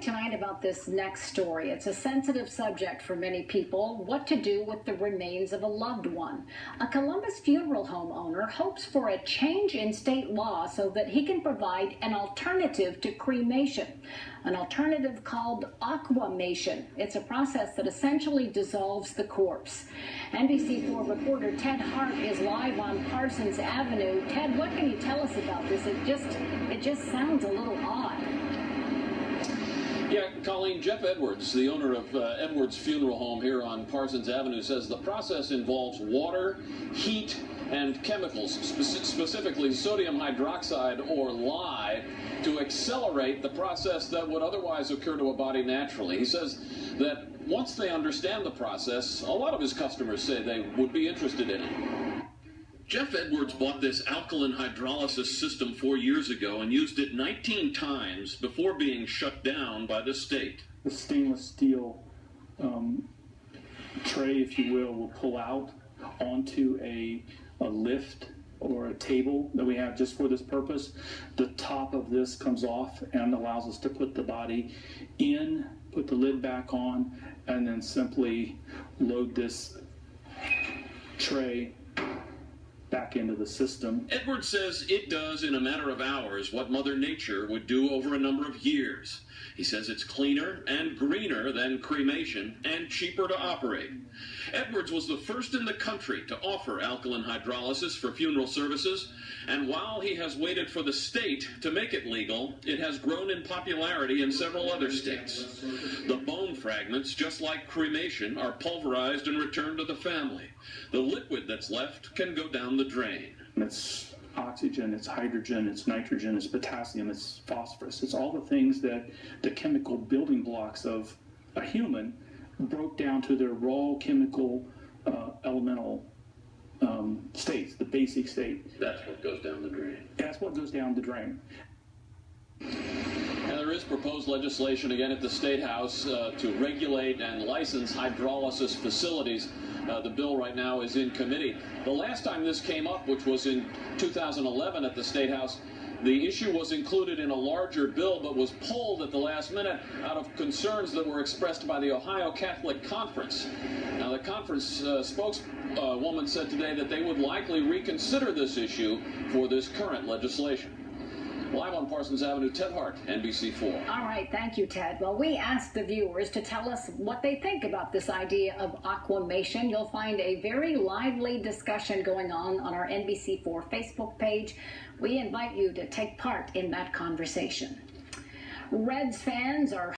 tonight about this next story. It's a sensitive subject for many people, what to do with the remains of a loved one. A Columbus funeral home owner hopes for a change in state law so that he can provide an alternative to cremation, an alternative called Aquamation. It's a process that essentially dissolves the corpse. NBC4 reporter Ted Hart is live on Parsons Avenue. Ted, what can you tell us about this? It just sounds a little odd. Yeah, Colleen, Jeff Edwards, the owner of Edwards Funeral Home here on Parsons Avenue, says the process involves water, heat, and chemicals, specifically sodium hydroxide or lye, to accelerate the process that would otherwise occur to a body naturally. He says that once they understand the process, a lot of his customers say they would be interested in it. Jeff Edwards bought this alkaline hydrolysis system 4 years ago and used it 19 times before being shut down by the state. The stainless steel tray, if you will pull out onto a lift or a table that we have just for this purpose. The top of this comes off and allows us to put the body in, put the lid back on, and then simply load this tray back into the system. Edwards says it does in a matter of hours what Mother Nature would do over a number of years. He says it's cleaner and greener than cremation and cheaper to operate. Edwards was the first in the country to offer alkaline hydrolysis for funeral services, and while he has waited for the state to make it legal, it has grown in popularity in several other states. The bone fragments, just like cremation, are pulverized and returned to the family. The liquid that's left can go down the drain. It's oxygen, it's hydrogen, it's nitrogen, it's potassium, it's phosphorus. It's all the things that the chemical building blocks of a human broke down to their raw chemical elemental states, the basic state. That's what goes down the drain. That's what goes down the drain. And there is proposed legislation again at the State House to regulate and license hydrolysis facilities. The bill right now is in committee. The last time this came up, which was in 2011 at the State House, the issue was included in a larger bill but was pulled at the last minute out of concerns that were expressed by the Ohio Catholic Conference. Now, the conference spokeswoman said today that they would likely reconsider this issue for this current legislation. Live on Parsons Avenue, Ted Hart, NBC4. All right, thank you, Ted. Well, we asked the viewers to tell us what they think about this idea of Aquamation. You'll find a very lively discussion going on our NBC4 Facebook page. We invite you to take part in that conversation. Reds fans are